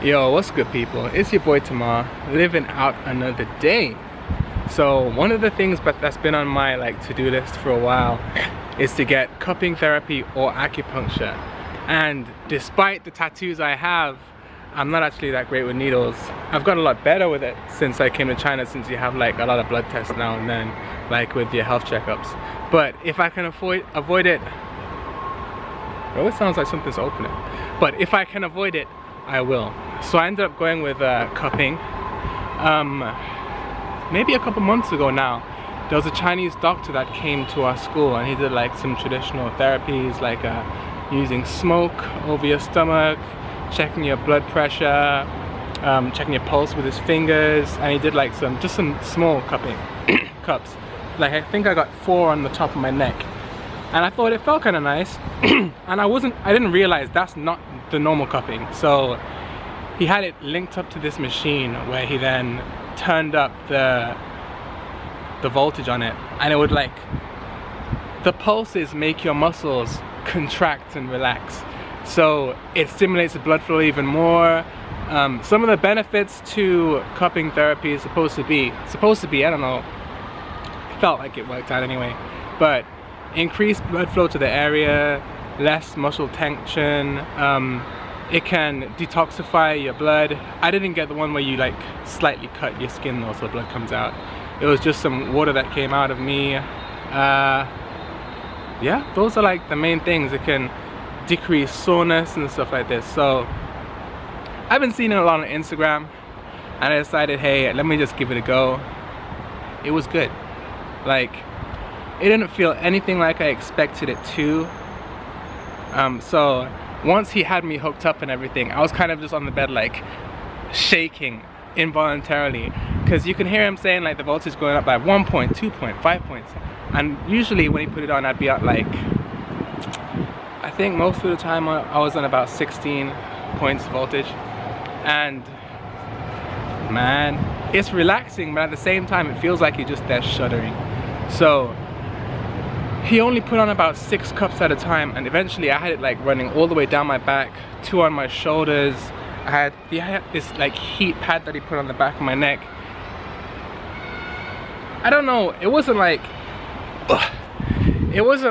Yo, what's good, people? It's your boy Tamar, living out another day. So one of the things that's been on my to-do list for a while is to get cupping therapy or acupuncture. And despite the tattoos I have, I'm not actually that great with needles. I've got a lot better with it since I came to China, since you have a lot of blood tests now and then, with your health checkups. But if I can avoid it, it always sounds like something's opening. But if I can avoid it, I will. So I ended up going with cupping. Maybe a couple months ago now, there was a Chinese doctor that came to our school, and he did some traditional therapies, using smoke over your stomach, checking your blood pressure, checking your pulse with his fingers, and he did just some small cupping cups. I think I got 4 on the top of my neck, and I thought it felt kind of nice. And I didn't realize that's not the normal cupping. So he had it linked up to this machine where he then turned up the voltage on it, and it would the pulses make your muscles contract and relax, so it stimulates the blood flow even more. Some of the benefits to cupping therapy is supposed to be, I don't know, felt like it worked out anyway, but increased blood flow to the area, less muscle tension. It can detoxify your blood. I didn't get the one where you slightly cut your skin though, so blood comes out. It was just some water that came out of me. Yeah, those are the main things. It can decrease soreness and stuff like this. So I've been seeing it a lot on Instagram, and I decided, hey, let me just give it a go. It was good. It didn't feel anything like I expected it to. So once he had me hooked up and everything, I was kind of just on the bed shaking involuntarily, because you can hear him saying the voltage going up by 1 point, 2 point, 5 points. And usually when he put it on, I'd be at I think most of the time I was on about 16 points voltage. And man, it's relaxing, but at the same time it feels like you're just there shuddering. So he only put on about 6 cups at a time, and eventually I had it running all the way down my back, 2 on my shoulders. I had this heat pad that he put on the back of my neck. I don't know, it wasn't it was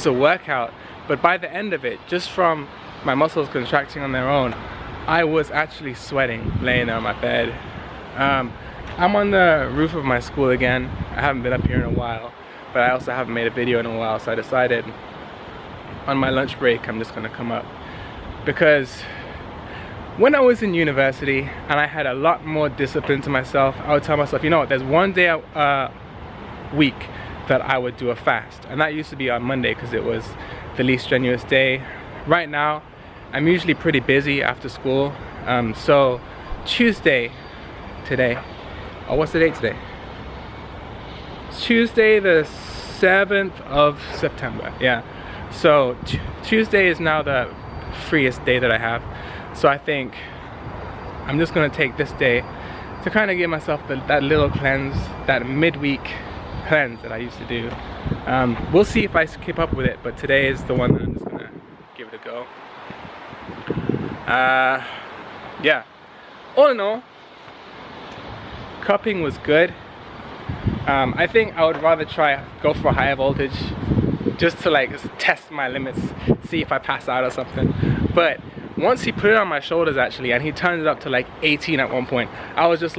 a workout, but by the end of it, just from my muscles contracting on their own, I was actually sweating laying there on my bed. I'm on the roof of my school again. I haven't been up here in a while, but I also haven't made a video in a while, so I decided on my lunch break I'm just gonna come up. Because when I was in university and I had a lot more discipline to myself, I would tell myself, you know what, there's one day a week that I would do a fast, and that used to be on Monday because it was the least strenuous day. Right now I'm usually pretty busy after school, so Tuesday today, oh, what's the date today? Tuesday the 7th of September, yeah. So Tuesday is now the freest day that I have, so I think I'm just gonna take this day to kind of give myself that little cleanse, that midweek cleanse that I used to do. We'll see if I keep up with it, but today is the one that I'm just gonna give it a go. Yeah, all in all, cupping was good. I think I would rather go for a higher voltage, just to test my limits, see if I pass out or something. But once he put it on my shoulders actually, and he turned it up to 18 at one point, I was just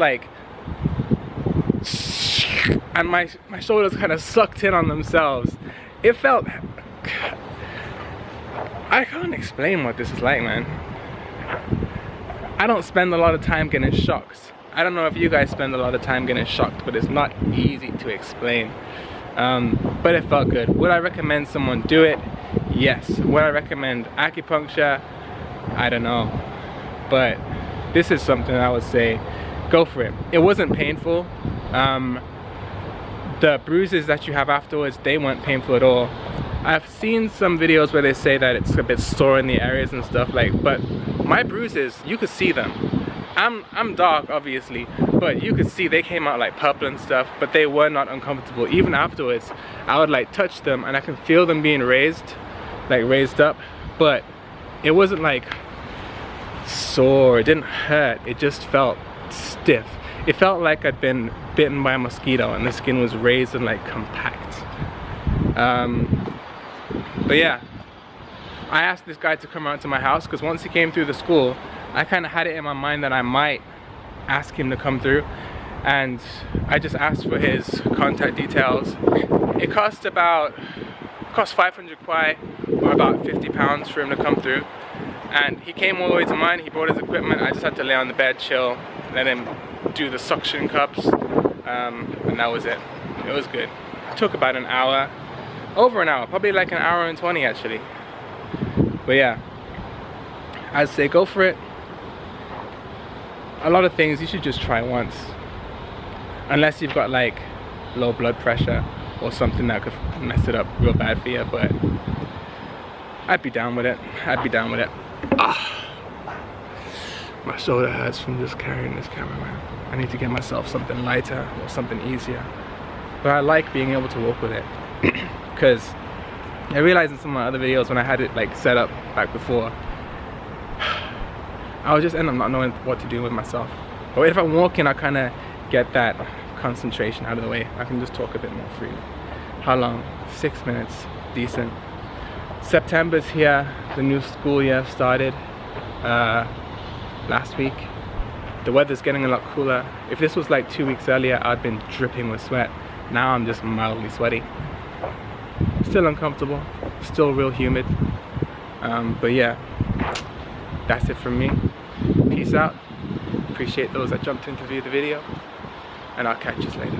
and my shoulders kind of sucked in on themselves. It felt, I can't explain what this is like, man. I don't spend a lot of time getting shocks. I don't know if you guys spend a lot of time getting shocked, but it's not easy to explain. But it felt good. Would I recommend someone do it? Yes. Would I recommend acupuncture? I don't know. But this is something I would say, go for it. It wasn't painful. The bruises that you have afterwards, they weren't painful at all. I've seen some videos where they say that it's a bit sore in the areas and stuff, but my bruises, you could see them. I'm dark obviously, but you could see they came out purple and stuff, but they were not uncomfortable. Even afterwards, I would touch them and I can feel them being raised up, but it wasn't sore, it didn't hurt, it just felt stiff. It felt like I'd been bitten by a mosquito and the skin was raised and like compact. But yeah, I asked this guy to come around to my house because once he came through the school, I kind of had it in my mind that I might ask him to come through, and I just asked for his contact details. It cost 500 kwai, or about 50 pounds for him to come through, and he came all the way to mine. He brought his equipment. I just had to lay on the bed, chill, let him do the suction cups, and that was it. It was good. It took about an hour, over an hour, probably like an hour and 20 actually. But yeah, I'd say go for it. A lot of things you should just try once, unless you've got like low blood pressure or something that could mess it up real bad for you. But I'd be down with it. I'd be down with it. My shoulder hurts from just carrying this camera, man. I need to get myself something lighter or something easier. But I like being able to walk with it because I realized in some of my other videos when I had it like set up back before, I would just end up not knowing what to do with myself. But if I'm walking, I kind of get that concentration out of the way. I can just talk a bit more freely. How long? 6 minutes. Decent. September's here. The new school year started last week. The weather's getting a lot cooler. If this was like 2 weeks earlier, I'd been dripping with sweat. Now I'm just mildly sweaty. Still uncomfortable. Still real humid. But yeah, that's it from me. Peace out. Appreciate those that jumped in to view the video, and I'll catch you later.